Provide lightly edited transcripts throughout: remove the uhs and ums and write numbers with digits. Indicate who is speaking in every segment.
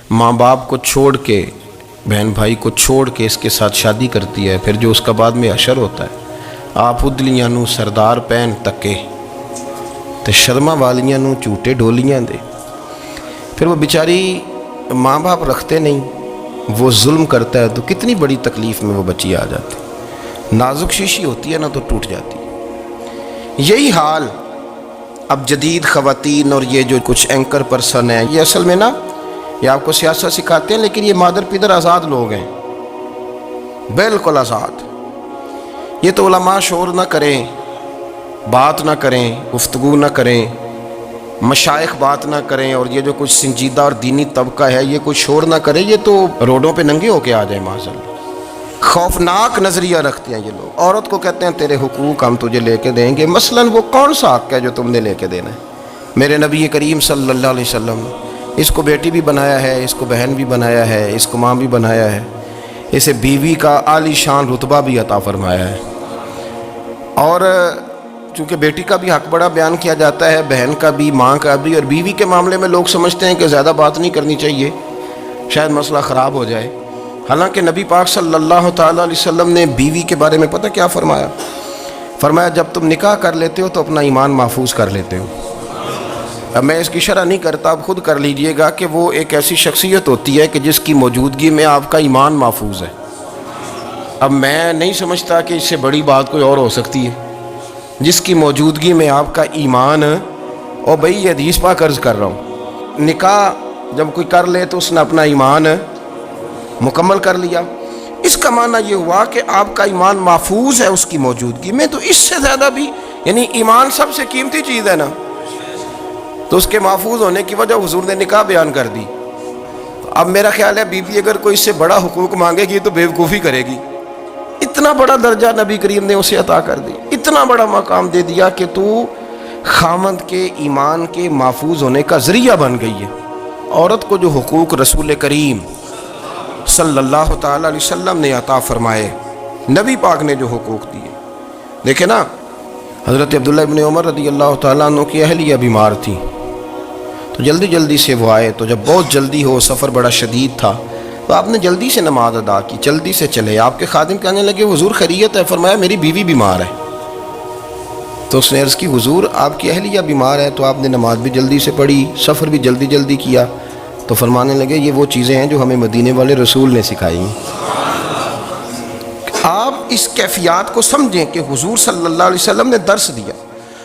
Speaker 1: ماں باپ کو چھوڑ کے، بہن بھائی کو چھوڑ کے اس کے ساتھ شادی کرتی ہے، پھر جو اس کا بعد میں حشر ہوتا ہے، آپ ادلیاں نو سردار پہن تکے تے شرما والیاں نو جھوٹے ڈولیاں دے۔ پھر وہ بیچاری ماں باپ رکھتے نہیں، وہ ظلم کرتا ہے تو کتنی بڑی تکلیف میں وہ بچی آ جاتی، نازک شیشی ہوتی ہے نا تو ٹوٹ جاتی۔ یہی حال اب جدید خواتین اور یہ جو کچھ اینکر پرسن ہیں، یہ اصل میں نا یہ آپ کو سیاست سکھاتے ہیں، لیکن یہ مادر پیدر آزاد لوگ ہیں، بالکل آزاد۔ یہ تو علماء شور نہ کریں، بات نہ کریں، گفتگو نہ کریں، مشائخ بات نہ کریں، اور یہ جو کچھ سنجیدہ اور دینی طبقہ ہے یہ کچھ شور نہ کرے، یہ تو روڈوں پہ ننگے ہو کے آ جائیں معاذاللہ۔ خوفناک نظریہ رکھتے ہیں یہ لوگ۔ عورت کو کہتے ہیں تیرے حقوق ہم تجھے لے کے دیں گے، مثلاً وہ کون سا حق ہے جو تم نے لے کے دینا ہے؟ میرے نبی کریم صلی اللہ علیہ وسلم اس کو بیٹی بھی بنایا ہے، اس کو بہن بھی بنایا ہے، اس کو ماں بھی بنایا ہے، اسے بیوی کا عالی شان رتبہ بھی عطا فرمایا ہے۔ اور چونکہ بیٹی کا بھی حق بڑا بیان کیا جاتا ہے، بہن کا بھی، ماں کا بھی، اور بیوی کے معاملے میں لوگ سمجھتے ہیں کہ زیادہ بات نہیں کرنی چاہیے، شاید مسئلہ خراب ہو جائے۔ حالانکہ نبی پاک صلی اللہ تعالیٰ علیہ وسلم نے بیوی کے بارے میں پتہ کیا فرمایا؟ فرمایا جب تم نکاح کر لیتے ہو تو اپنا ایمان محفوظ کر لیتے ہو۔ اب میں اس کی شرح نہیں کرتا، آپ خود کر لیجئے گا کہ وہ ایک ایسی شخصیت ہوتی ہے کہ جس کی موجودگی میں آپ کا ایمان محفوظ ہے۔ اب میں نہیں سمجھتا کہ اس سے بڑی بات کوئی اور ہو سکتی ہے، جس کی موجودگی میں آپ کا ایمان، اور بھئی یہ حدیث پاک عرض کر رہا ہوں، نکاح جب کوئی کر لے تو اس نے اپنا ایمان مکمل کر لیا۔ اس کا معنی یہ ہوا کہ آپ کا ایمان محفوظ ہے اس کی موجودگی میں، تو اس سے زیادہ بھی، یعنی ایمان سب سے قیمتی چیز ہے نا، تو اس کے محفوظ ہونے کی وجہ حضور نے نکاح بیان کر دی۔ اب میرا خیال ہے بیوی اگر کوئی اس سے بڑا حقوق مانگے گی تو بیوقوفی کرے گی۔ اتنا بڑا درجہ نبی کریم نے اسے عطا کر دی، اتنا بڑا مقام دے دیا کہ تو خامند کے ایمان کے محفوظ ہونے کا ذریعہ بن گئی ہے۔ عورت کو جو حقوق رسول کریم صلی اللہ تعالیٰ علیہ وسلم نے عطا فرمائے، نبی پاک نے جو حقوق دیے، دیکھیں نا، حضرت عبداللہ ابن عمر رضی اللہ تعالیٰ عنہ کی اہلیہ بیمار تھی، تو جلدی جلدی سے وہ آئے، تو جب بہت جلدی ہو، سفر بڑا شدید تھا، تو آپ نے جلدی سے نماز ادا کی، جلدی سے چلے۔ آپ کے خادم کہنے لگے حضور خیریت ہے؟ فرمایا میری بیوی بیمار ہے۔ تو اس نے عرض کی حضور آپ کی اہلیہ بیمار ہے، تو آپ نے نماز بھی جلدی سے پڑھی، سفر بھی جلدی جلدی کیا، تو فرمانے لگے یہ وہ چیزیں ہیں جو ہمیں مدینے والے رسول نے سکھائی ہیں۔ آپ اس کیفیات کو سمجھیں کہ حضور صلی اللہ علیہ وسلم نے درس دیا۔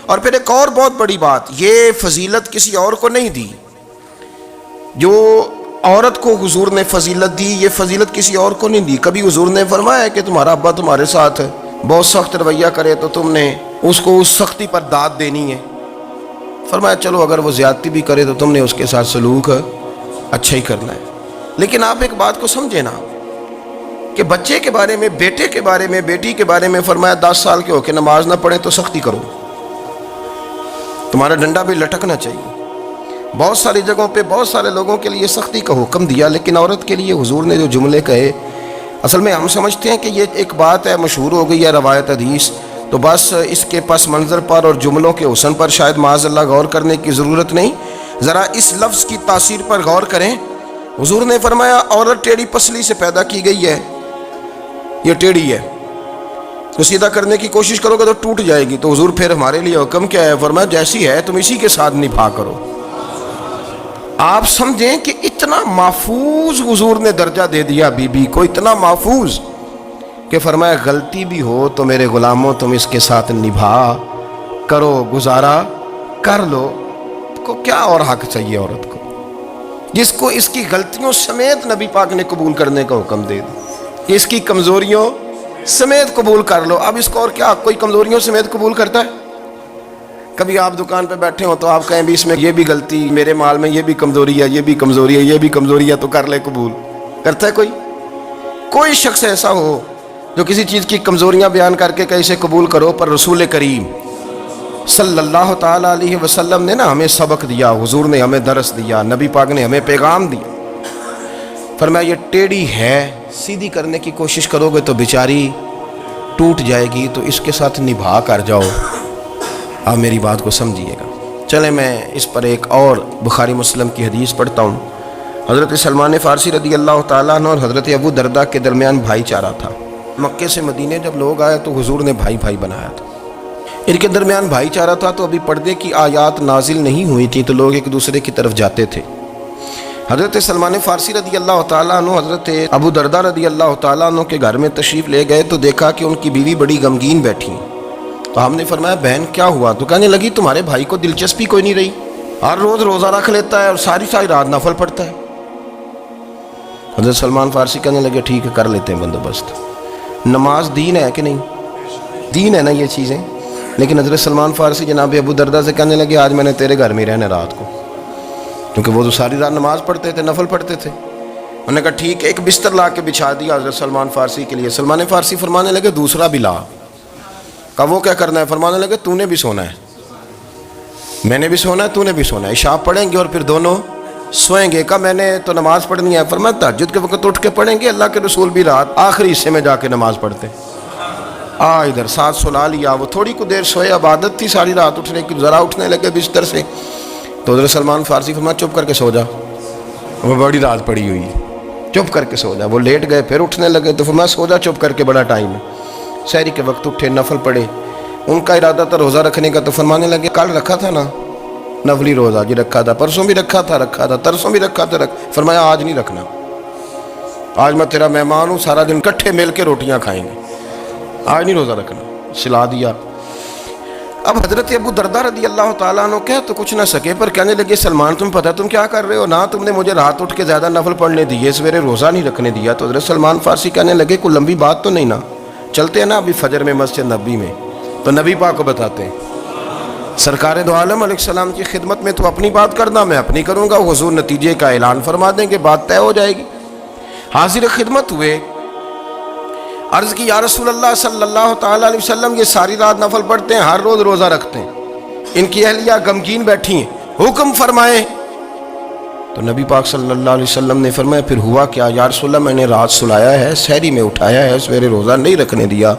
Speaker 1: اور پھر ایک اور بہت بڑی بات، یہ فضیلت کسی اور کو نہیں دی، جو عورت کو حضور نے فضیلت دی، یہ فضیلت کسی اور کو نہیں دی۔ کبھی حضور نے فرمایا کہ تمہارا ابا تمہارے ساتھ بہت سخت رویہ کرے تو تم نے اس کو اس سختی پر داد دینی ہے؟ فرمایا چلو اگر وہ زیادتی بھی کرے تو تم نے اس کے ساتھ سلوک اچھا ہی کرنا ہے۔ لیکن آپ ایک بات کو سمجھیں نا کہ بچے کے بارے میں، بیٹے کے بارے میں، بیٹی کے بارے میں فرمایا 10 سال کے ہو کے نماز نہ پڑھیں تو سختی کرو، تمہارا ڈنڈا بھی لٹکنا چاہیے۔ بہت ساری جگہوں پہ بہت سارے لوگوں کے لیے سختی کا حکم دیا، لیکن عورت کے لیے حضور نے جو جملے کہے، اصل میں ہم سمجھتے ہیں کہ یہ ایک بات ہے، مشہور ہو گئی ہے روایت حدیث، تو بس اس کے پس منظر پر اور جملوں کے حسن پر شاید معاذ اللہ غور کرنے کی ضرورت نہیں۔ ذرا اس لفظ کی تاثیر پر غور کریں۔ حضور نے فرمایا عورت ٹیڑھی پسلی سے پیدا کی گئی ہے، یہ ٹیڑھی ہے، تو سیدھا کرنے کی کوشش کرو گے تو ٹوٹ جائے گی۔ تو حضور پھر ہمارے لیے حکم کیا ہے؟ فرمایا جیسی ہے تم اسی کے ساتھ نبھا کرو۔ آپ سمجھیں کہ اتنا محفوظ حضور نے درجہ دے دیا بی بی کو، اتنا محفوظ کہ فرمایا غلطی بھی ہو تو میرے غلاموں تم اس کے ساتھ نبھا کرو، گزارا کر لو۔ کو کیا اور حق چاہیے عورت کو، جس کو اس کی غلطیوں سمیت نبی پاک نے قبول کرنے کا حکم دے دی کہ اس کی کمزوریوں سمیت قبول کر لو۔ اب اس کو اور کیا کوئی کمزوریوں سمیت قبول کرتا ہے؟ کبھی آپ دکان پہ بیٹھے ہو تو آپ کہیں بھی اس میں یہ بھی غلطی، میرے مال میں یہ بھی کمزوری ہے، یہ بھی کمزوری ہے، یہ بھی کمزوری ہے، تو کر لے قبول؟ کرتا ہے کوئی؟ کوئی شخص ایسا ہو جو کسی چیز کی کمزوریاں بیان کر کے کہ اسے قبول کرو؟ پر رسول کریم صلی اللہ تعالیٰ علیہ وسلم نے نا ہمیں سبق دیا، حضور نے ہمیں درس دیا، نبی پاک نے ہمیں پیغام دیا۔ فرمایا یہ ٹیڑھی ہے، سیدھی کرنے کی کوشش کرو گے تو بیچاری ٹوٹ جائے گی، تو اس کے ساتھ نبھا کر جاؤ۔ آپ میری بات کو سمجھیے گا۔ چلیں میں اس پر ایک اور بخاری مسلم کی حدیث پڑھتا ہوں۔ حضرت سلمان فارسی رضی اللہ تعالیٰ عنہ اور حضرت ابو دردہ کے درمیان بھائی چارہ تھا. مکے سے مدینے جب لوگ آئے تو حضور نے بھائی بھائی بنایا تھا. ان کے درمیان بھائی چارہ تھا تو ابھی پردے کی آیات نازل نہیں ہوئی تھی تو لوگ ایک دوسرے کی طرف جاتے تھے. حضرت سلمان فارسی رضی اللہ تعالیٰ عنہ حضرت ابو دردہ رضی اللہ تعالیٰ عنہ کے گھر میں تشریف لے گئے تو دیکھا کہ ان کی بیوی بڑی غمگین بیٹھی ہیں. تو ہم نے فرمایا بہن کیا ہوا؟ تو کہنے لگی تمہارے بھائی کو دلچسپی کوئی نہیں رہی, ہر روز روزہ رکھ لیتا ہے اور ساری رات نفل پڑھتا ہے. حضرت سلمان فارسی کہنے لگے ٹھیک ہے کر لیتے ہیں بندوبست. نماز دین ہے کہ نہیں؟ دین ہے نا یہ چیزیں. لیکن حضرت سلمان فارسی جناب ابو دردہ سے کہنے لگے آج میں نے تیرے گھر میں رہنا رات کو, کیونکہ وہ تو ساری رات نماز پڑھتے تھے, نفل پڑھتے تھے. انہوں نے کہا ٹھیک ہے. ایک بستر لا کے بچھا دیا حضرت سلمان فارسی کے لیے. سلمان فارسی فرمانے لگے دوسرا بھی لا. کہا وہ کیا کرنا ہے؟ فرمانے لگے تو نے بھی سونا ہے, میں نے بھی سونا ہے, تو نے بھی سونا ہے. عشاء پڑھیں گے اور پھر دونوں سوئیں گے. کہا میں نے تو نماز پڑھنی ہے. فرمایا تہجد کے وقت اٹھ کے پڑھیں گے, اللہ کے رسول بھی رات آخری حصے میں جا کے نماز پڑھتے. ادھر ساتھ سلا لیا. وہ تھوڑی کو دیر سوئے, اب عادت تھی ساری رات اٹھنے کی, ذرا اٹھنے لگے بستر سے تو حضرت سلمان فارسی فرمایا چپ کر کے سو جا, وہ بڑی رات پڑی ہوئی ہے, چپ کر کے سو جا. وہ لیٹ گئے, پھر اٹھنے لگے تو فرمایا سو جا چپ کر کے, بڑا ٹائم ہے. سحری کے وقت اٹھے, نفل پڑھے. ان کا ارادہ تھا روزہ رکھنے کا, تو فرمانے لگے کل رکھا تھا نا نفلی روزہ, جی رکھا تھا, پرسوں بھی رکھا تھا, ترسوں بھی رکھا تھا. فرمایا آج نہیں رکھنا, آج میں تیرا مہمان ہوں, سارا دن کٹھے مل کے روٹیاں کھائیں گے, آج نہیں روزہ رکھنا. سلا دیا. اب حضرت ابو دردہ رضی اللہ تعالیٰ عنہ کہہ تو کچھ نہ سکے, پر کہنے لگے سلمان تم پتہ تم کیا کر رہے ہو, نہ تم نے مجھے رات اٹھ کے زیادہ نفل پڑھنے دیے, سویرے روزہ نہیں رکھنے دیا. تو حضرت سلمان فارسی کہنے لگے کوئی لمبی بات تو نہیں نا, چلتے ہیں نا ابھی فجر میں مسجد نبی میں, تو نبی پاک کو بتاتے ہیں. سرکار دو عالم علیہ السلام کی خدمت میں تو اپنی بات کرنا, میں اپنی کروں گا. حضور نتیجے کا اعلان فرما دیں گے, بات طے ہو جائے گی. حاضر خدمت ہوئے, عرض کی یا رسول اللہ صلی اللہ تعالیٰ علیہ وسلم یہ ساری رات نفل پڑھتے ہیں, ہر روز روزہ رکھتے ہیں, ان کی اہلیہ غمگین بیٹھی ہیں, حکم فرمائیں. تو نبی پاک صلی اللہ علیہ وسلم نے فرمایا پھر ہوا کیا؟ یا رسول اللہ میں نے رات سلایا ہے, سحری میں اٹھایا ہے, سویرے روزہ نہیں رکھنے دیا.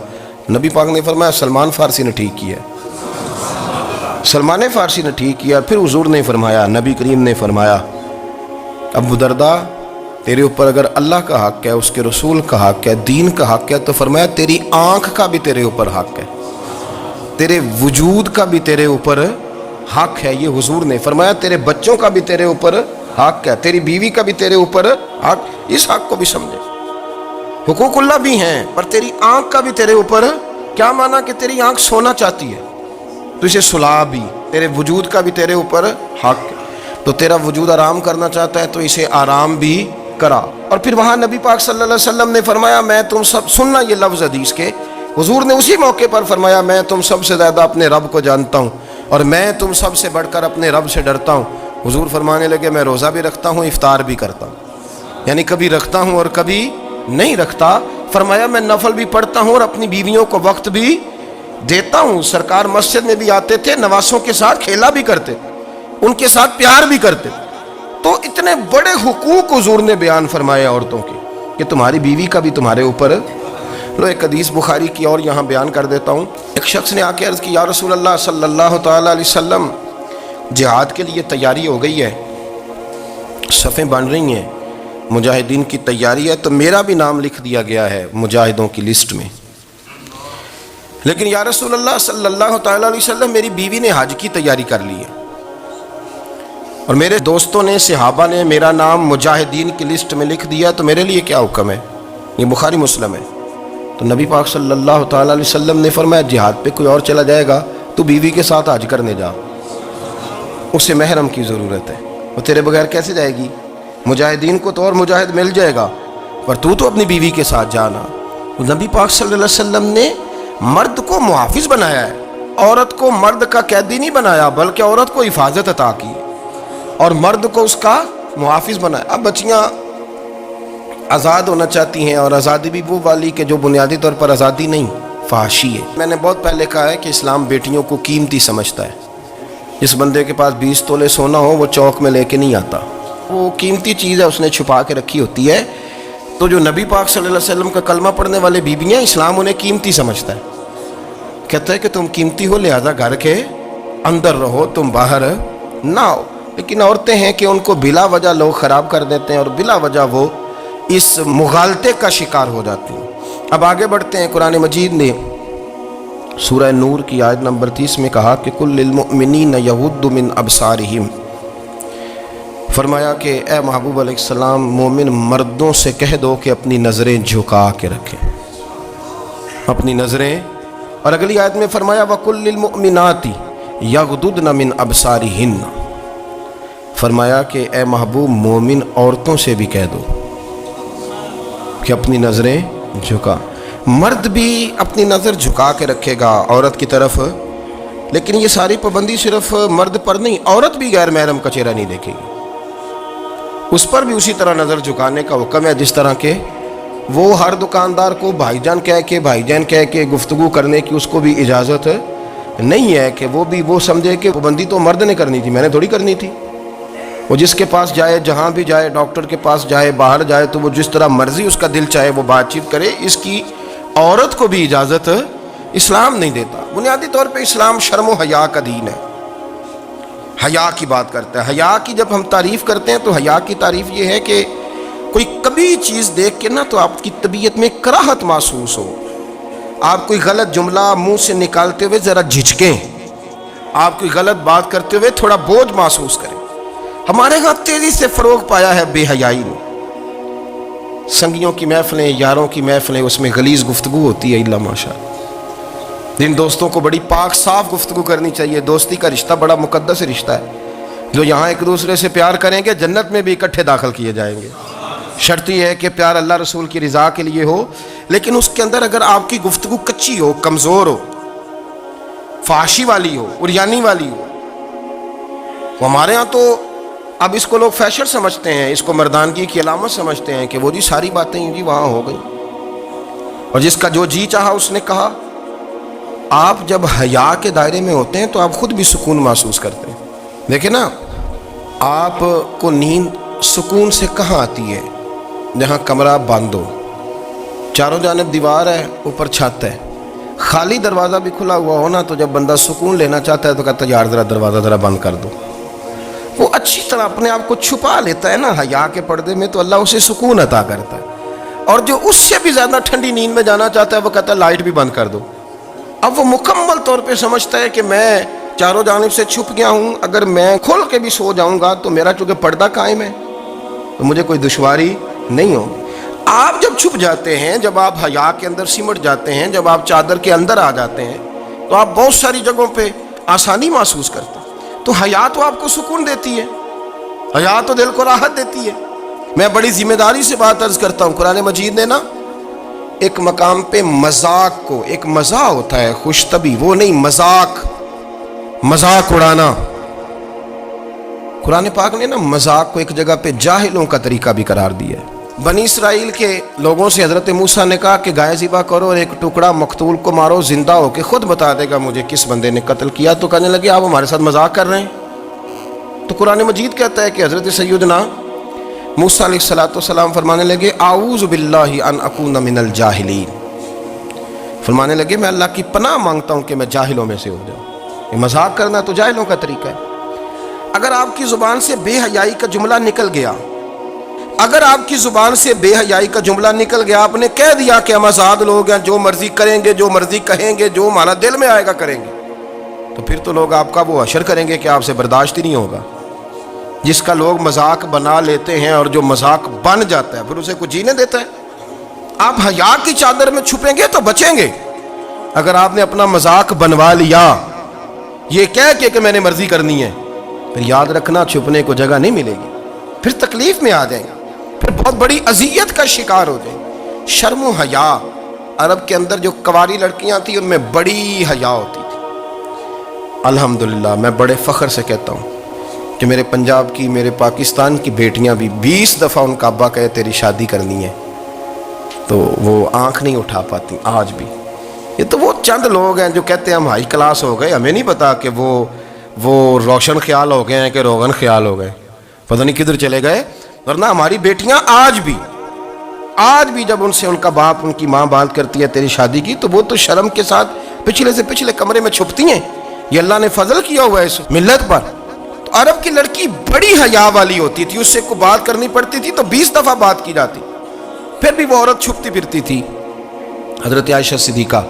Speaker 1: نبی پاک نے فرمایا سلمان فارسی نے ٹھیک کیا, سلمان فارسی نے ٹھیک کیا. پھر حضور نے فرمایا, نبی کریم نے فرمایا ابو دردہ تیرے اوپر اگر اللہ کا حق ہے, اس کے رسول کا حق ہے, دین کا حق ہے, تو فرمایا تیری آنکھ کا بھی تیرے اوپر حق ہے, تیرے وجود کا بھی تیرے اوپر حق ہے. یہ حضور نے فرمایا تیرے بچوں کا بھی تیرے اوپر حق ہے, تیری بیوی کا بھی تیرے اوپر حق. اس حق کو بھی سمجھے, حقوق اللہ بھی ہیں, پر تیری آنکھ کا بھی تیرے اوپر. کیا مانا کہ تیری آنکھ سونا چاہتی ہے تو اسے سلا بھی, تیرے وجود کا بھی تیرے اوپر حق ہے. تو تیرا وجود آرام کرنا چاہتا ہے تو اسے آرام بھی کرا. اور پھر وہاں نبی پاک صلی اللہ علیہ وسلم نے فرمایا میں تم سب, سننا یہ لفظ حدیث کے, حضور نے اسی موقع پر فرمایا میں تم سب سے زیادہ اپنے رب کو جانتا ہوں اور میں تم سب سے بڑھ کر اپنے رب سے ڈرتا ہوں. حضور فرمانے لگے میں روزہ بھی رکھتا ہوں, افطار بھی کرتا ہوں, یعنی کبھی رکھتا ہوں اور کبھی نہیں رکھتا. فرمایا میں نفل بھی پڑھتا ہوں اور اپنی بیویوں کو وقت بھی دیتا ہوں. سرکار مسجد میں بھی آتے تھے, نواسوں کے ساتھ کھیلا بھی کرتے, ان کے ساتھ پیار بھی کرتے. تو اتنے بڑے حقوق حضور نے بیان فرمائے عورتوں کے کہ تمہاری بیوی کا بھی تمہارے اوپر. لو ایک حدیث بخاری کی اور یہاں بیان کر دیتا ہوں. ایک شخص نے آ کے عرض کی یا رسول اللہ صلی اللہ تعالیٰ علیہ وسلم جہاد کے لیے تیاری ہو گئی ہے, صفیں بن رہی ہیں, مجاہدین کی تیاری ہے, تو میرا بھی نام لکھ دیا گیا ہے مجاہدوں کی لسٹ میں, لیکن یا رسول اللہ صلی اللہ تعالیٰ علیہ وسلم میری بیوی نے حج کی تیاری کر لی ہے اور میرے دوستوں نے, صحابہ نے میرا نام مجاہدین کی لسٹ میں لکھ دیا, تو میرے لیے کیا حکم ہے؟ یہ بخاری مسلم ہے. تو نبی پاک صلی اللہ تعالیٰ علیہ وسلم نے فرمایا جہاد پہ کوئی اور چلا جائے گا تو بیوی کے ساتھ حج کرنے جا, اسے محرم کی ضرورت ہے, وہ تیرے بغیر کیسے جائے گی؟ مجاہدین کو تو اور مجاہد مل جائے گا, پر تو اپنی بیوی کے ساتھ جانا. نبی پاک صلی اللہ علیہ وسلم نے مرد کو محافظ بنایا ہے, عورت کو مرد کا قیدی نہیں بنایا, بلکہ عورت کو حفاظت عطا کی اور مرد کو اس کا محافظ بنایا. اب بچیاں آزاد ہونا چاہتی ہیں, اور آزادی بھی وہ والی کہ جو بنیادی طور پر آزادی نہیں, فحاشی ہے. میں نے بہت پہلے کہا ہے کہ اسلام بیٹیوں کو قیمتی سمجھتا ہے. جس بندے کے پاس 20 تولے سونا ہو وہ چوک میں لے کے نہیں آتا, وہ قیمتی چیز ہے, اس نے چھپا کے رکھی ہوتی ہے. تو جو نبی پاک صلی اللہ علیہ وسلم کا کلمہ پڑھنے والے بیویاں, اسلام انہیں قیمتی سمجھتا ہے, کہتا ہے کہ تم قیمتی ہو لہذا گھر کے اندر رہو, تم باہر نہ ہو. لیکن عورتیں ہیں کہ ان کو بلا وجہ لوگ خراب کر دیتے ہیں اور بلا وجہ وہ اس مغالطے کا شکار ہو جاتی ہیں۔ اب آگے بڑھتے ہیں۔ قرآن مجید نے سورہ نور کی آیت نمبر 30 میں کہا کہ کل للمؤمنین یغضوا من ابصارہم، فرمایا کہ اے محبوب علیہ السلام مومن مردوں سے کہہ دو کہ اپنی نظریں جھکا کے رکھیں، اپنی نظریں۔ اور اگلی آیت میں فرمایا وَقُلْ لِلْمُؤْمِنَاتِ يَغْضُضْنَ مِنْ أَبْصَارِهِنَّ، فرمایا کہ اے محبوب مومن عورتوں سے بھی کہہ دو کہ اپنی نظریں جھکا۔ مرد بھی اپنی نظر جھکا کے رکھے گا عورت کی طرف، لیکن یہ ساری پابندی صرف مرد پر نہیں، عورت بھی غیر محرم کا چہرہ نہیں دیکھے گی، اس پر بھی اسی طرح نظر جھکانے کا حکم ہے، جس طرح کہ وہ ہر دکاندار کو بھائی جان کہہ کے گفتگو کرنے کی اس کو بھی اجازت نہیں ہے کہ وہ سمجھے کہ پابندی تو مرد نے کرنی تھی، میں نے تھوڑی کرنی تھی۔ وہ جس کے پاس جائے، جہاں بھی جائے، ڈاکٹر کے پاس جائے، باہر جائے، تو وہ جس طرح مرضی اس کا دل چاہے وہ بات چیت کرے، اس کی عورت کو بھی اجازت اسلام نہیں دیتا۔ بنیادی طور پہ اسلام شرم و حیا کا دین ہے، حیا کی بات کرتا ہے۔ حیا کی جب ہم تعریف کرتے ہیں تو حیا کی تعریف یہ ہے کہ کوئی کبھی چیز دیکھ کے نا تو آپ کی طبیعت میں کراہت محسوس ہو، آپ کوئی غلط جملہ منہ سے نکالتے ہوئے ذرا جھجکیں، آپ کوئی غلط بات کرتے ہوئے تھوڑا بوجھ محسوس کریں۔ ہمارے ہاں تیزی سے فروغ پایا ہے بے حیائی نے، سنگیوں کی محفلیں، یاروں کی محفلیں، اس میں غلیظ گفتگو ہوتی ہے، الا ماشاء اللہ۔ جن دوستوں کو بڑی پاک صاف گفتگو کرنی چاہیے، دوستی کا رشتہ بڑا مقدس رشتہ ہے، جو یہاں ایک دوسرے سے پیار کریں گے جنت میں بھی اکٹھے داخل کیے جائیں گے۔ شرط یہ ہے کہ پیار اللہ رسول کی رضا کے لیے ہو، لیکن اس کے اندر اگر آپ کی گفتگو کچی ہو، کمزور ہو، فحاشی والی ہو، عریانی والی ہو، ہمارے ہاں تو اب اس کو لوگ فیشن سمجھتے ہیں، اس کو مردانگی کی علامت سمجھتے ہیں کہ وہ جی ساری باتیں جی وہاں ہو گئی، اور جس کا جو جی چاہا اس نے کہا۔ آپ جب حیا کے دائرے میں ہوتے ہیں تو آپ خود بھی سکون محسوس کرتے ہیں۔ دیکھیں نا، آپ کو نیند سکون سے کہاں آتی ہے؟ جہاں کمرہ بند ہو، چاروں جانب دیوار ہے، اوپر چھت ہے، خالی دروازہ بھی کھلا ہوا ہو نا، تو جب بندہ سکون لینا چاہتا ہے تو کہتا ہے یار ذرا دروازہ ذرا بند کر دو۔ وہ اچھی طرح اپنے آپ کو چھپا لیتا ہے نا حیا کے پردے میں، تو اللہ اسے سکون عطا کرتا ہے۔ اور جو اس سے بھی زیادہ ٹھنڈی نیند میں جانا چاہتا ہے وہ کہتا ہے لائٹ بھی بند کر دو۔ اب وہ مکمل طور پہ سمجھتا ہے کہ میں چاروں جانب سے چھپ گیا ہوں، اگر میں کھول کے بھی سو جاؤں گا تو میرا چونکہ پردہ قائم ہے تو مجھے کوئی دشواری نہیں ہو۔ آپ جب چھپ جاتے ہیں، جب آپ حیا کے اندر سمٹ جاتے ہیں، جب آپ چادر کے اندر آ جاتے ہیں تو آپ بہت ساری جگہوں پہ آسانی محسوس کرتے ہیں۔ تو حیا تو آپ کو سکون دیتی ہے، حیا تو دل کو راحت دیتی ہے۔ میں بڑی ذمہ داری سے بات عرض کرتا ہوں، قرآن مجید نے نا ایک مقام پہ مذاق کو، ایک مزاح ہوتا ہے خوش طبی، وہ نہیں، مذاق اڑانا، قرآن پاک نے نا مذاق کو ایک جگہ پہ جاہلوں کا طریقہ بھی قرار دیا ہے۔ بنی اسرائیل کے لوگوں سے حضرت موسیٰ نے کہا کہ گائے ذبح کرو اور ایک ٹکڑا مقتول کو مارو، زندہ ہو کے خود بتا دے گا مجھے کس بندے نے قتل کیا۔ تو کہنے لگے آپ ہمارے ساتھ مذاق کر رہے ہیں۔ تو قرآن مجید کہتا ہے کہ حضرت سیدنا موسیٰ علیہ السلام فرمانے لگے اعوذ باللہ ان اکون من الجاہلین، فرمانے لگے میں اللہ کی پناہ مانگتا ہوں کہ میں جاہلوں میں سے ہو جاؤں۔ یہ مذاق کرنا تو جاہلوں کا طریقہ ہے۔ اگر آپ کی زبان سے بے حیائی کا جملہ نکل گیا، اگر آپ کی زبان سے بے حیائی کا جملہ نکل گیا، آپ نے کہہ دیا کہ ہم آزاد لوگ ہیں، جو مرضی کریں گے، جو مرضی کہیں گے، جو ہمارا دل میں آئے گا کریں گے، تو پھر تو لوگ آپ کا وہ حشر کریں گے کہ آپ سے برداشت ہی نہیں ہوگا۔ جس کا لوگ مذاق بنا لیتے ہیں اور جو مذاق بن جاتا ہے پھر اسے کوئی جینے دیتا ہے۔ آپ حیا کی چادر میں چھپیں گے تو بچیں گے، اگر آپ نے اپنا مذاق بنوا لیا یہ کہہ کے کہ میں نے مرضی کرنی ہے، پھر یاد رکھنا چھپنے کو جگہ نہیں ملے گی، پھر تکلیف میں آ جائیں گے، پھر بہت بڑی اذیت کا شکار ہو جائیں۔ شرم و حیا، عرب کے اندر جو کنواری لڑکیاں تھیں ان میں بڑی حیا ہوتی تھی۔ الحمدللہ میں بڑے فخر سے کہتا ہوں کہ میرے پنجاب کی، میرے پاکستان کی بیٹیاں بھی 20 دفعہ ان کا ابا کہے تیری شادی کرنی ہے تو وہ آنکھ نہیں اٹھا پاتی آج بھی۔ یہ تو وہ چند لوگ ہیں جو کہتے ہیں ہم ہائی کلاس ہو گئے، ہمیں نہیں پتا کہ وہ روشن خیال ہو گئے ہیں کہ روغن خیال ہو گئے، پتہ نہیں کدھر چلے گئے۔ ورنہ ہماری بیٹیاں آج بھی جب ان سے ان کا باپ، ان کی ماں بات کرتی ہے تیری شادی کی، تو وہ تو شرم کے ساتھ پچھلے سے پچھلے کمرے میں چھپتی ہیں۔ یہ اللہ نے فضل کیا ہوا ہے اس ملت پر۔ تو عرب کی لڑکی بڑی حیا والی ہوتی تھی، اس سے کوئی بات کرنی پڑتی تھی تو 20 دفعہ بات کی جاتی، پھر بھی وہ عورت چھپتی پھرتی تھی۔ حضرت عائشہ صدیقہ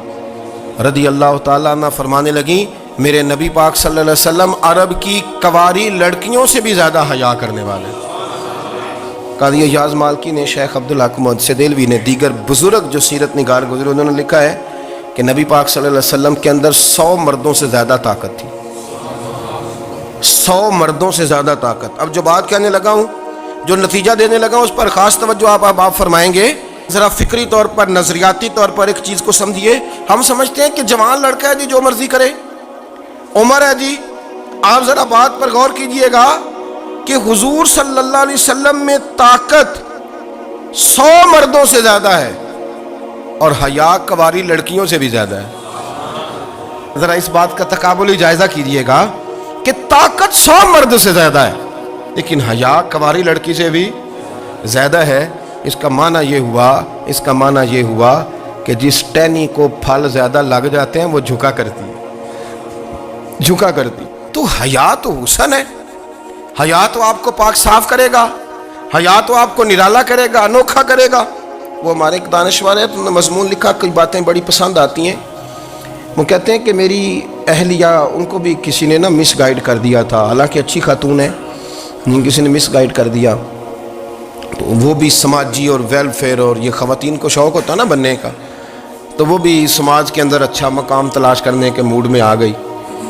Speaker 1: رضی اللہ تعالیٰ عنہ فرمانے لگیں میرے نبی پاک صلی اللہ علیہ وسلم عرب کی کنواری لڑکیوں سے بھی زیادہ حیا کرنے والے۔ قاضی ایاز مالکی نے، شیخ عبدالحق محدث دہلوی نے، دیگر بزرگ جو سیرت نگار گزرے انہوں نے لکھا ہے کہ نبی پاک صلی اللہ علیہ وسلم کے اندر 100 مردوں سے زیادہ طاقت تھی، 100 مردوں سے زیادہ طاقت۔ اب جو بات کہنے لگا ہوں، جو نتیجہ دینے لگا ہوں، اس پر خاص توجہ آپ فرمائیں گے۔ ذرا فکری طور پر، نظریاتی طور پر ایک چیز کو سمجھیے۔ ہم سمجھتے ہیں کہ جوان لڑکا ہے جی جو مرضی کرے، عمر ہے جی۔ آپ ذرا بات پر غور کیجئے گا کہ حضور صلی اللہ علیہ وسلم میں طاقت 100 مردوں سے زیادہ ہے اور حیا کنواری لڑکیوں سے بھی زیادہ ہے۔ ذرا اس بات کا تقابلی جائزہ کیجئے گا کہ طاقت 100 مرد سے زیادہ ہے لیکن حیا کنواری لڑکی سے بھی زیادہ ہے۔ اس کا معنی یہ ہوا کہ جس ٹہنی کو پھل زیادہ لگ جاتے ہیں وہ جھکا کرتی۔ تو حیا تو حسن ہے، حیا تو آپ کو پاک صاف کرے گا، حیا تو آپ کو نرالا کرے گا، انوکھا کرے گا۔ وہ ہمارے ایک دانشور ہے، انہوں نے مضمون لکھا، کئی باتیں بڑی پسند آتی ہیں۔ وہ کہتے ہیں کہ میری اہلیہ، ان کو بھی کسی نے مس گائیڈ کر دیا تھا، حالانکہ اچھی خاتون ہے، کسی نے مس گائیڈ کر دیا۔ تو وہ بھی سماجی اور ویلفیئر، اور یہ خواتین کو شوق ہوتا نا بننے کا، تو وہ بھی سماج کے اندر اچھا مقام تلاش کرنے کے موڈ میں آ گئی۔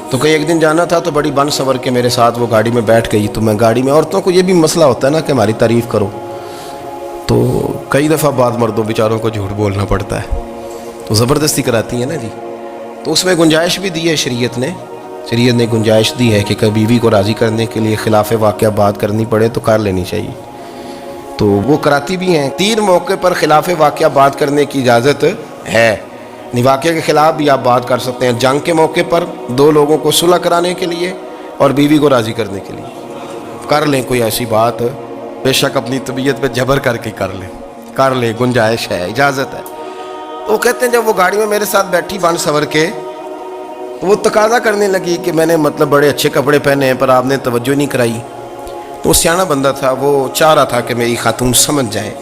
Speaker 1: تو کئی ایک دن جانا تھا تو بڑی بن سور کے میرے ساتھ وہ گاڑی میں بیٹھ گئی۔ تو میں گاڑی میں، عورتوں کو یہ بھی مسئلہ ہوتا ہے نا کہ ہماری تعریف کرو، تو کئی دفعہ بعض مردوں بیچاروں کو جھوٹ بولنا پڑتا ہے، تو زبردستی کراتی ہیں نا جی۔ تو اس میں گنجائش بھی دی ہے شریعت نے گنجائش دی ہے کہ کبھی بیوی کو راضی کرنے کے لیے خلاف واقعہ بات کرنی پڑے تو کر لینی چاہیے، تو وہ کراتی بھی ہیں۔ 3 موقع پر خلاف واقعہ بات کرنے کی اجازت ہے، واقعہ کے خلاف بھی آپ بات کر سکتے ہیں۔ جنگ کے موقع پر 2 لوگوں کو صلح کرانے کے لیے اور بیوی کو راضی کرنے کے لیے کر لیں کوئی ایسی بات، بے شک اپنی طبیعت پہ جبر کر کے کر لیں، گنجائش ہے، اجازت ہے۔ تو وہ کہتے ہیں جب وہ گاڑی میں میرے ساتھ بیٹھی بن سور کے، تو وہ تقاضا کرنے لگی کہ میں نے بڑے اچھے کپڑے پہنے ہیں پر آپ نے توجہ نہیں کرائی۔ تو وہ سیاںا بندہ تھا، وہ چاہ رہا تھا کہ میری خاتون سمجھ جائے۔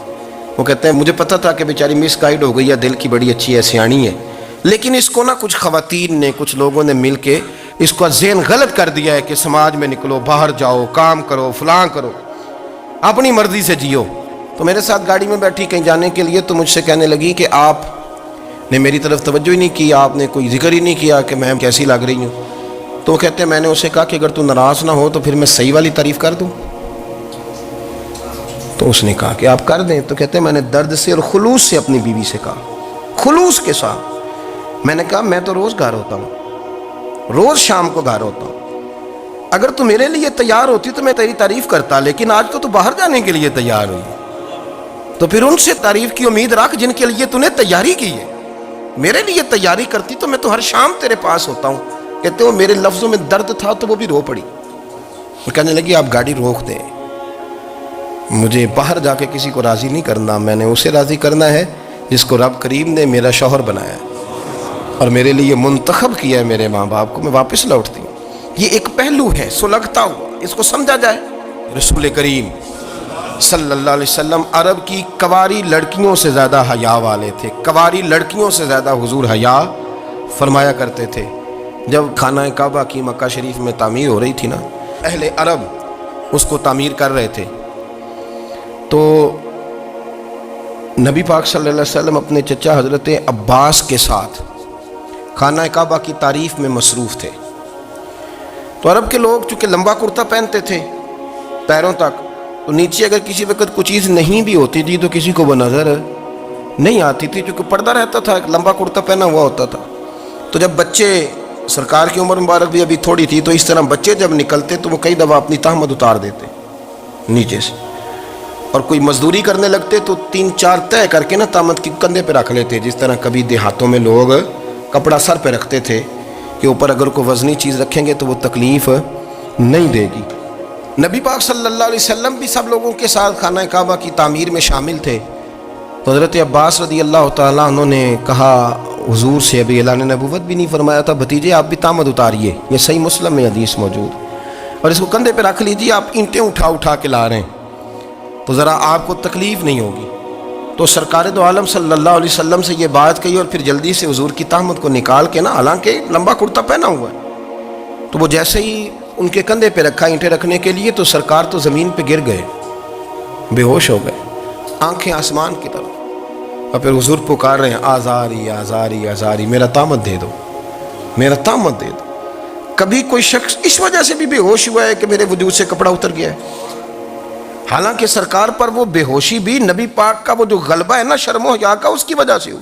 Speaker 1: وہ کہتے ہیں مجھے پتہ تھا کہ بیچاری مس گائیڈ ہو گئی ہے، دل کی بڑی اچھی ہے، سیاਣੀ ہے، لیکن اس کو کچھ خواتین نے، کچھ لوگوں نے مل کے اس کا ذہن غلط کر دیا ہے کہ سماج میں نکلو، باہر جاؤ، کام کرو، فلاں کرو، اپنی مرضی سے جیو۔ تو میرے ساتھ گاڑی میں بیٹھی کہیں جانے کے لیے، تو مجھ سے کہنے لگی کہ آپ نے میری طرف توجہ ہی نہیں کی، آپ نے کوئی ذکر ہی نہیں کیا کہ میں کیسی لگ رہی ہوں۔ تو وہ کہتے ہیں میں نے اسے کہا کہ اگر تو ناراض نہ ہو تو پھر میں صحیح والی تعریف کر دوں۔ تو اس نے کہا کہ آپ کر دیں۔ تو کہتے ہیں میں نے درد سے اور خلوص سے اپنی بیوی سے کہا، خلوص کے ساتھ میں نے کہا میں تو روز گھر ہوتا ہوں، روز شام کو گھر ہوتا ہوں، اگر تو میرے لیے تیار ہوتی تو میں تیری تعریف کرتا، لیکن آج تو باہر جانے کے لیے تیار ہوئی، تو پھر ان سے تعریف کی امید رکھ جن کے لیے تو نے تیاری کی ہے۔ میرے لیے تیاری کرتی تو میں تو ہر شام تیرے پاس ہوتا ہوں۔ کہتے ہیں میرے لفظوں میں درد تھا تو وہ بھی رو پڑی۔ وہ کہنے لگی آپ گاڑی روک دیں، مجھے باہر جا کے کسی کو راضی نہیں کرنا، میں نے اسے راضی کرنا ہے جس کو رب کریم نے میرا شوہر بنایا ہے اور میرے لیے منتخب کیا ہے میرے ماں باپ کو۔ میں واپس لوٹتی ہوں۔ یہ ایک پہلو ہے سلگتا ہوا، اس کو سمجھا جائے۔ رسول کریم صلی اللہ علیہ وسلم عرب کی کنواری لڑکیوں سے زیادہ حیا والے تھے، کنواری لڑکیوں سے زیادہ حضور حیا فرمایا کرتے تھے۔ جب خانہ کعبہ کی مکہ شریف میں تعمیر ہو رہی تھی نا، اہل عرب اس کو تعمیر کر رہے تھے، تو نبی پاک صلی اللہ علیہ وسلم اپنے چچا حضرت عباس کے ساتھ خانہ کعبہ کی تعریف میں مصروف تھے۔ تو عرب کے لوگ چونکہ لمبا کرتا پہنتے تھے پیروں تک، تو نیچے اگر کسی وقت کوئی چیز نہیں بھی ہوتی تھی تو کسی کو وہ نظر نہیں آتی تھی، چونکہ پردہ رہتا تھا، ایک لمبا کرتا پہنا ہوا ہوتا تھا۔ تو جب بچے، سرکار کی عمر مبارک بھی ابھی تھوڑی تھی، تو اس طرح بچے جب نکلتے تو وہ کئی دفعہ اپنی تہمت اتار دیتے نیچے سے، اور کوئی مزدوری کرنے لگتے تو 3-4 طے کر کے تہمت کی کندھے پہ رکھ لیتے، جس طرح کبھی دیہاتوں میں لوگ کپڑا سر پہ رکھتے تھے کہ اوپر اگر کوئی وزنی چیز رکھیں گے تو وہ تکلیف نہیں دے گی۔ نبی پاک صلی اللہ علیہ وسلم بھی سب لوگوں کے ساتھ خانہ کعبہ کی تعمیر میں شامل تھے۔ تو حضرت عباس رضی اللہ تعالیٰ عنہ نے کہا حضور سے، ابھی اعلان نبوت بھی نہیں فرمایا تھا، بھتیجے آپ بھی تہمت اتاریے، یہ صحیح مسلم میں حدیث موجود۔ اور اس کو کندھے پہ رکھ لیجیے، آپ اینٹیں اٹھا اٹھا کے لا رہے ہیں تو ذرا آپ کو تکلیف نہیں ہوگی۔ تو سرکار دو عالم صلی اللہ علیہ وسلم سے یہ بات کہی اور پھر جلدی سے حضور کی تہمت کو نکال کے نا، حالانکہ لمبا کرتا پہنا ہوا ہے، تو وہ جیسے ہی ان کے کندھے پہ رکھا اینٹیں رکھنے کے لیے تو سرکار تو زمین پہ گر گئے، بے ہوش ہو گئے، آنکھیں آسمان کی طرف، اور پھر حضور پکار رہے ہیں آزاری آزاری آزاری، میرا تامت دے دو، میرا تامت دے دو۔ کبھی کوئی شخص اس وجہ سے بھی بے ہوش ہوا ہے کہ میرے وجود سے کپڑا اتر گیا ہے؟ حالانکہ سرکار پر وہ بے ہوشی بھی نبی پاک کا وہ جو غلبہ ہے نا شرم و حیا کا، اس کی وجہ سے ہوا،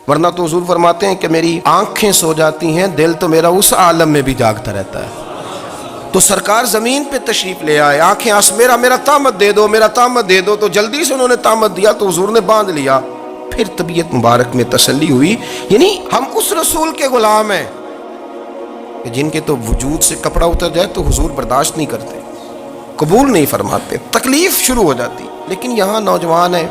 Speaker 1: ورنہ تو حضور فرماتے ہیں کہ میری آنکھیں سو جاتی ہیں، دل تو میرا اس عالم میں بھی جاگتا رہتا ہے۔ تو سرکار زمین پہ تشریف لے آئے، آنکھیں میرا تامت دے دو، میرا تامت دے دو، تو جلدی سے انہوں نے تامت دیا تو حضور نے باندھ لیا۔ پھر طبیعت مبارک میں تسلی ہوئی، یعنی ہم اس رسول کے غلام ہیں کہ جن کے تو وجود سے کپڑا اتر جائے تو حضور برداشت نہیں کرتے، قبول نہیں فرماتے، تکلیف شروع ہو جاتی۔ لیکن یہاں نوجوان ہیں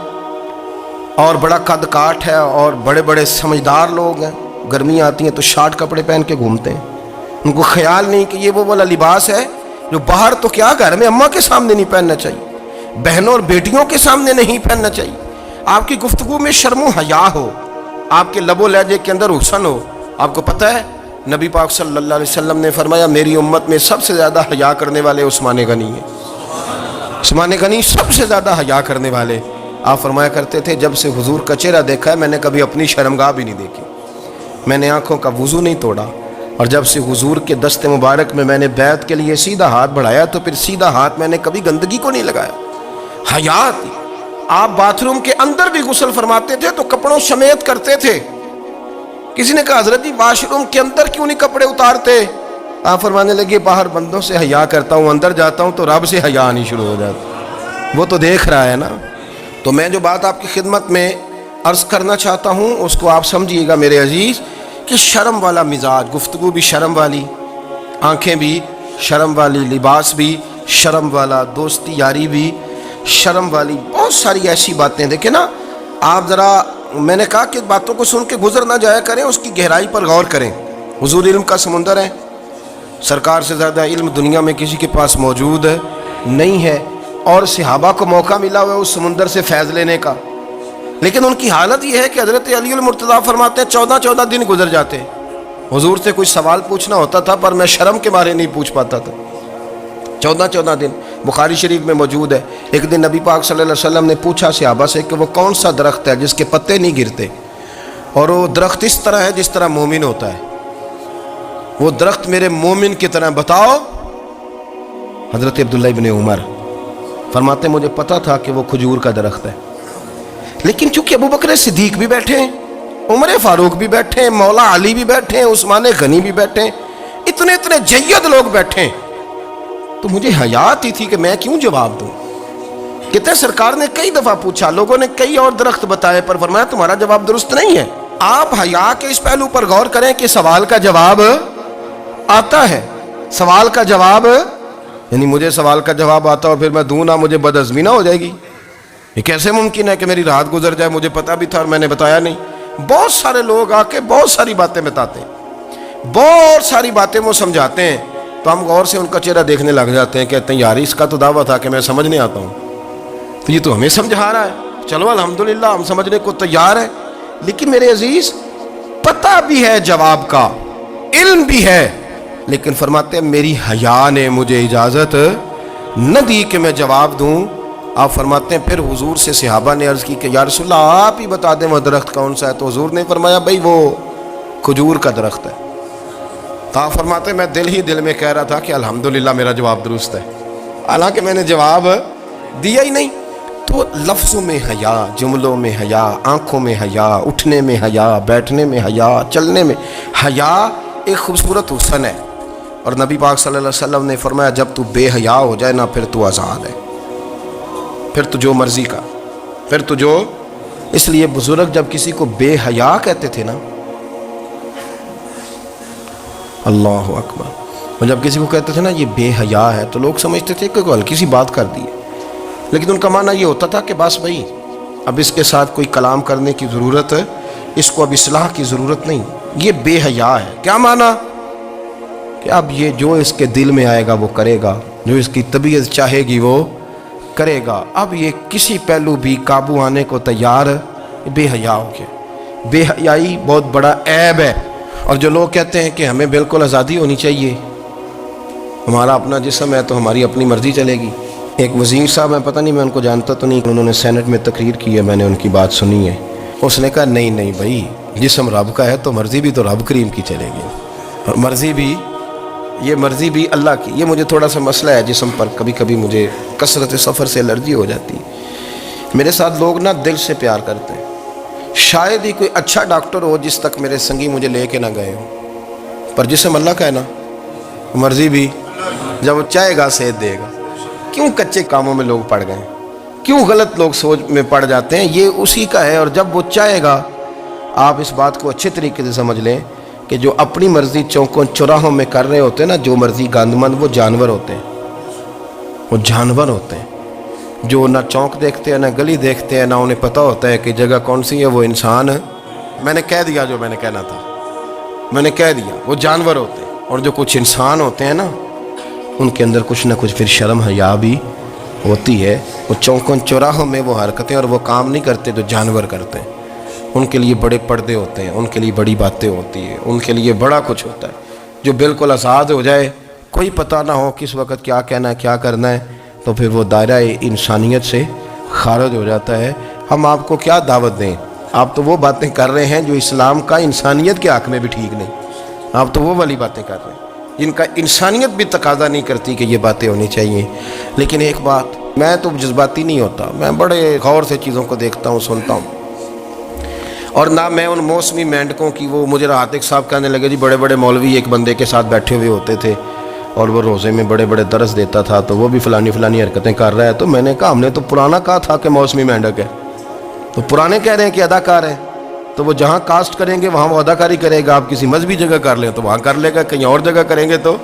Speaker 1: اور بڑا قد کاٹ ہے اور بڑے بڑے سمجھدار لوگ ہیں، گرمیاں آتی ہیں تو شارٹ کپڑے پہن کے گھومتے ہیں، ان کو خیال نہیں کہ یہ وہ والا لباس ہے جو باہر تو کیا گھر میں اماں کے سامنے نہیں پہننا چاہیے، بہنوں اور بیٹیوں کے سامنے نہیں پہننا چاہیے۔ آپ کی گفتگو میں شرم و حیا ہو، آپ کے لب و لہجے کے اندر حسن ہو۔ آپ کو پتہ ہے نبی پاک صلی اللہ علیہ وسلم نے فرمایا میری امت میں سب سے زیادہ حیا کرنے والے عثمان غنی ہیں، عثمان غنی سب سے زیادہ حیا کرنے والے۔ آپ فرمایا کرتے تھے جب سے حضور کا چہرہ دیکھا ہے میں نے کبھی اپنی شرمگاہ بھی نہیں دیکھی، میں نے آنکھوں کا وضو نہیں توڑا، اور جب سے حضور کے دست مبارک میں نے بیعت کے لیے سیدھا ہاتھ بڑھایا تو پھر سیدھا ہاتھ میں نے کبھی گندگی کو نہیں لگایا۔ حیات، آپ باتھ روم کے اندر بھی غسل فرماتے تھے تو کپڑوں سمیت کرتے تھے۔ کسی نے کہا حضرت جی واش روم کے اندر کیوں نہیں کپڑے اتارتے؟ آپ فرمانے لگے باہر بندوں سے حیا کرتا ہوں، اندر جاتا ہوں تو رب سے حیا آنی شروع ہو جاتی، وہ تو دیکھ رہا ہے نا۔ تو میں جو بات آپ کی خدمت میں عرض کرنا چاہتا ہوں اس کو آپ سمجھیے گا میرے عزیز، کہ شرم والا مزاج، گفتگو بھی شرم والی، آنکھیں بھی شرم والی، لباس بھی شرم والا، دوستی یاری بھی شرم والی، بہت ساری ایسی باتیں۔ دیکھیں نا آپ ذرا، میں نے کہا کہ باتوں کو سن کے گزر نہ جایا کریں، اس کی گہرائی پر غور کریں۔ حضور علم کا سمندر ہے، سرکار سے زیادہ علم دنیا میں کسی کے پاس موجود نہیں ہے، اور صحابہ کو موقع ملا ہوا ہے اس سمندر سے فیض لینے کا، لیکن ان کی حالت یہ ہے کہ حضرت علی المرتضیٰ فرماتے ہیں 14 دن گزر جاتے، حضور سے کوئی سوال پوچھنا ہوتا تھا پر میں شرم کے مارے نہیں پوچھ پاتا تھا۔ 14 دن بخاری شریف میں موجود ہے۔ ایک دن نبی پاک صلی اللہ علیہ وسلم نے پوچھا صحابہ سے کہ وہ کون سا درخت ہے جس کے پتے نہیں گرتے، اور وہ درخت اس طرح ہے جس طرح مومن ہوتا ہے، وہ درخت میرے مومن کی طرح بتاؤ۔ حضرت عبداللہ ابن عمر فرماتے ہیں مجھے پتا تھا کہ وہ کھجور کا درخت ہے، لیکن چونکہ ابو بکر صدیق بھی بیٹھے ہیں، عمر فاروق بھی بیٹھے ہیں، مولا علی بھی بیٹھے ہیں، عثمان غنی بھی بیٹھے ہیں، اتنے جید لوگ بیٹھے ہیں، تو مجھے حیا آتی تھی کہ میں کیوں جواب دوں۔ کہتے ہیں سرکار نے کئی دفعہ پوچھا، لوگوں نے کئی اور درخت بتائے، پر فرمایا تمہارا جواب درست نہیں ہے۔ آپ حیا کے اس پہلو پر غور کریں کہ سوال کا جواب آتا ہے، سوال کا جواب، یعنی مجھے سوال کا جواب آتا اور پھر میں دوں نہ، مجھے بدعزمی نہ ہو جائے گی؟ یہ کیسے ممکن ہے کہ میری رات گزر جائے، مجھے پتا بھی تھا اور میں نے بتایا نہیں؟ بہت سارے لوگ آ کے بہت ساری باتیں بتاتے ہیں، بہت ساری باتیں وہ سمجھاتے ہیں، تو ہم غور سے ان کا چہرہ دیکھنے لگ جاتے ہیں، کہتے ہیں یار اس کا تو دعویٰ تھا کہ میں سمجھنے آتا ہوں، تو یہ تو ہمیں سمجھا رہا ہے، چلو الحمدللہ ہم سمجھنے کو تیار ہیں۔ لیکن میرے عزیز پتہ بھی ہے جواب کا، علم بھی ہے، لیکن فرماتے ہیں میری حیا نے مجھے اجازت نہ دی کہ میں جواب دوں۔ آپ فرماتے ہیں پھر حضور سے صحابہ نے عرض کی کہ یا رسول اللہ آپ ہی بتا دیں وہ درخت کون سا ہے، تو حضور نے فرمایا بھائی وہ کھجور کا درخت ہے۔ تو آپ فرماتے ہیں میں دل میں کہہ رہا تھا کہ الحمدللہ میرا جواب درست ہے، حالانکہ میں نے جواب دیا ہی نہیں۔ تو لفظوں میں حیا، جملوں میں حیا، آنکھوں میں حیا، اٹھنے میں حیا، بیٹھنے میں حیا، چلنے میں حیا ایک خوبصورت حسن ہے، اور نبی پاک صلی اللہ علیہ وسلم نے فرمایا جب تو بے حیا ہو جائے نا پھر تو آزاد ہے، پھر تو جو مرضی کا، پھر تو جو، اس لیے بزرگ جب کسی کو بے حیا کہتے تھے نا، اللہ اکبر، اور جب کسی کو کہتے تھے نا یہ بے حیا ہے تو لوگ سمجھتے تھے کہ کوئی ہلکی سی بات کر دی ہے، لیکن ان کا معنی یہ ہوتا تھا کہ بس بھائی اب اس کے ساتھ کوئی کلام کرنے کی ضرورت ہے، اس کو اب اصلاح کی ضرورت نہیں، یہ بے حیا ہے۔ کیا معنی؟ کہ اب یہ جو اس کے دل میں آئے گا وہ کرے گا، جو اس کی طبیعت چاہے گی وہ کرے گا۔ اب یہ کسی پہلو بھی قابو آنے کو تیار بے حیا ہو گیا۔ بے حیائی بہت بڑا عیب ہے۔ اور جو لوگ کہتے ہیں کہ ہمیں بالکل آزادی ہونی چاہیے، ہمارا اپنا جسم ہے تو ہماری اپنی مرضی چلے گی۔ ایک وزیر صاحب ہیں، پتہ نہیں میں ان کو جانتا تو نہیں، انہوں نے سینٹ میں تقریر کی ہے، میں نے ان کی بات سنی ہے۔ اس نے کہا نہیں بھائی، جسم رب کا ہے تو مرضی بھی تو رب کریم کی چلے گی، اور مرضی بھی اللہ کی۔ یہ مجھے تھوڑا سا مسئلہ ہے جسم پر، کبھی کبھی مجھے کثرت سفر سے الرجی ہو جاتی ہے۔ میرے ساتھ لوگ نا دل سے پیار کرتے ہیں، شاید ہی کوئی اچھا ڈاکٹر ہو جس تک میرے سنگی مجھے لے کے نہ گئے ہو، پر جسم اللہ کا ہے نا، مرضی بھی جب وہ چاہے گا صحت دے گا۔ کیوں کچے کاموں میں لوگ پڑ گئے، کیوں غلط لوگ سوچ میں پڑ جاتے ہیں؟ یہ اسی کا ہے، اور جب وہ چاہے گا، آپ اس بات کو اچھے طریقے سے سمجھ لیں کہ جو اپنی مرضی چوکوں چوراہوں میں کر رہے ہوتے ہیں نا، جو مرضی گاندمند، وہ جانور ہوتے ہیں، وہ جانور ہوتے ہیں جو نہ چونک دیکھتے ہیں نہ گلی دیکھتے ہیں، نہ انہیں پتہ ہوتا ہے کہ جگہ کون سی ہے۔ وہ انسان، میں نے کہہ دیا جو میں نے کہنا تھا، میں نے کہہ دیا، وہ جانور ہوتے ہیں۔ اور جو کچھ انسان ہوتے ہیں نا، ان کے اندر کچھ نہ کچھ پھر شرم حیا بھی ہوتی ہے۔ وہ چوکوں چوراہوں میں وہ حرکتیں اور وہ کام نہیں کرتے جو جانور کرتے ہیں۔ ان کے لیے بڑے پردے ہوتے ہیں، ان کے لیے بڑی باتیں ہوتی ہیں، ان کے لیے بڑا کچھ ہوتا ہے۔ جو بالکل آزاد ہو جائے، کوئی پتہ نہ ہو کس وقت کیا کہنا ہے کیا کرنا ہے، تو پھر وہ دائرہ انسانیت سے خارج ہو جاتا ہے۔ ہم آپ کو کیا دعوت دیں؟ آپ تو وہ باتیں کر رہے ہیں جو اسلام کا انسانیت کے حق میں بھی ٹھیک نہیں۔ آپ تو وہ والی باتیں کر رہے ہیں جن کا انسانیت بھی تقاضا نہیں کرتی کہ یہ باتیں ہونی چاہیے۔ لیکن ایک بات، میں تو جذباتی نہیں ہوتا، میں بڑے غور سے چیزوں کو دیکھتا ہوں، سنتا ہوں، اور نہ میں ان موسمی مینڈکوں کی۔ وہ مجھے عاتق صاحب کہنے لگے جی بڑے بڑے مولوی ایک بندے کے ساتھ بیٹھے ہوئے ہوتے تھے اور وہ روزے میں بڑے بڑے درس دیتا تھا، تو وہ بھی فلانی حرکتیں کر رہا ہے۔ تو میں نے کہا ہم نے تو پرانا کہا تھا کہ موسمی مینڈک ہے، تو پرانے کہہ رہے ہیں کہ اداکار ہے، تو وہ جہاں کاسٹ کریں گے وہاں وہ اداکاری کرے گا۔ آپ کسی مذہبی جگہ کر لیں تو وہاں کر لے گا، کہیں اور جگہ کریں گے تو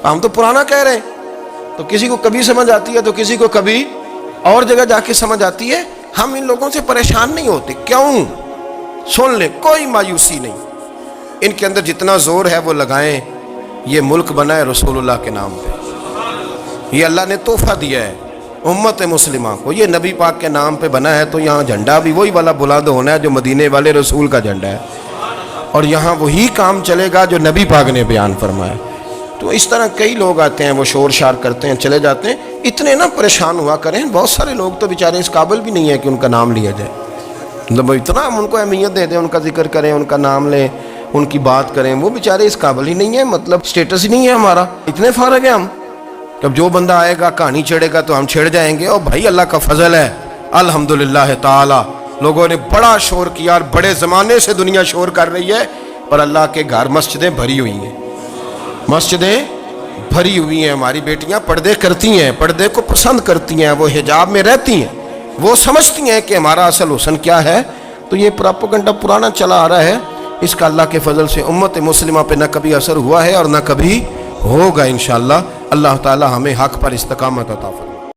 Speaker 1: ہم تو پرانا کہہ رہے ہیں۔ تو کسی کو کبھی سمجھ آتی ہے تو کسی کو کبھی اور جگہ جا کے سمجھ آتی ہے۔ ہم ان لوگوں سے پریشان نہیں ہوتے، کیوں؟ سن لیں، کوئی مایوسی نہیں، ان کے اندر جتنا زور ہے وہ لگائیں۔ یہ ملک بنا ہے رسول اللہ کے نام پہ، یہ اللہ نے تحفہ دیا ہے امت مسلمہ کو، یہ نبی پاک کے نام پہ بنا ہے، تو یہاں جھنڈا بھی وہی والا بلند ہونا ہے جو مدینے والے رسول کا جھنڈا ہے، اور یہاں وہی کام چلے گا جو نبی پاک نے بیان فرمایا۔ تو اس طرح کئی لوگ آتے ہیں، وہ شور شار کرتے ہیں، چلے جاتے ہیں۔ اتنے نہ پریشان ہوا کریں، بہت سارے لوگ تو بیچارے اس قابل بھی نہیں ہے کہ ان کا نام لیا جائے۔ مطلب اتنا ہم ان کو اہمیت دے دیں، ان کا ذکر کریں، ان کا نام لیں، ان کی بات کریں، وہ بیچارے اس قابل ہی نہیں ہے، مطلب سٹیٹس ہی نہیں ہے ہمارا، اتنے فارغ ہیں ہم۔ جب جو بندہ آئے گا کہانی چھیڑے گا تو ہم چھیڑ جائیں گے۔ اور بھائی اللہ کا فضل ہے، الحمدللہ تعالی، لوگوں نے بڑا شور کیا، اور بڑے زمانے سے دنیا شور کر رہی ہے، پر اللہ کے گھر مسجدیں بھری ہوئی ہیں، مسجدیں بھری ہوئی ہیں۔ ہماری بیٹیاں پردے کرتی ہیں، پردے کو پسند کرتی ہیں، وہ حجاب میں رہتی ہیں، وہ سمجھتی ہیں کہ ہمارا اصل حسن کیا ہے۔ تو یہ پراپیگنڈا پرانا چلا آ رہا ہے، اس کا اللہ کے فضل سے امت مسلمہ پہ نہ کبھی اثر ہوا ہے اور نہ کبھی ہوگا انشاءاللہ۔ اللہ تعالی ہمیں حق پر استقامت عطا فرمائے۔